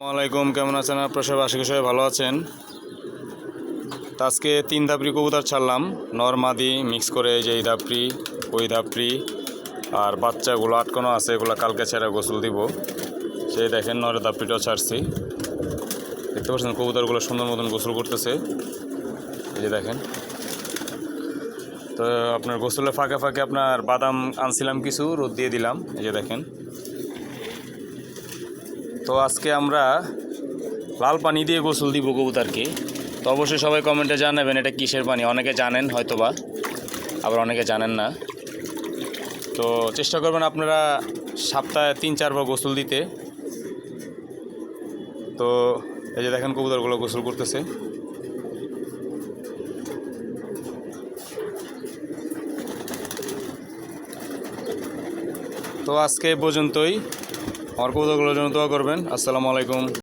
আসসালামাইকুম, কেমন আছেন আপনারা সবাই? আশা করি সবাই ভালো আছেন। তো আজকে 3 ধাপড়ি কবুতর ছাড়লাম, নর মাদি মিক্স করে, যে এই ধাপড়ি ওই ধাপড়ি আর বাচ্চাগুলো আটকানো আছে, এগুলো কালকে ছেড়ে গোসল দিব। সেই দেখেন নরের ধাপড়িটাও ছাড়ছি, দেখতে পাচ্ছেন কবুতরগুলো সুন্দর মতন গোসল করতেছে, এই যে দেখেন। তো আপনার গোসলের ফাঁকে ফাঁকে আপনার বাদাম আনছিলাম, কিছু রোদ দিয়ে দিলাম, এই যে দেখেন। তো আজকে আমরা লাল পানি দিয়ে গোসল দিব কবুতরকে। তো অবশ্যই সবাই কমেন্টে জানাবেন এটা কিসের পানি। অনেকে জানেন হয়তোবা, আবার অনেকে জানেন না। তো চেষ্টা করবেন আপনারা সপ্তাহে 3-4 বার গোসল দিতে। তো এই যে দেখেন কবুতরগুলো গোসল করতেছে। তো আজকে পর্যন্তই। আমার কবুতরগুলোর জন্য দোয়া করবেন। আসসালামু আলাইকুম।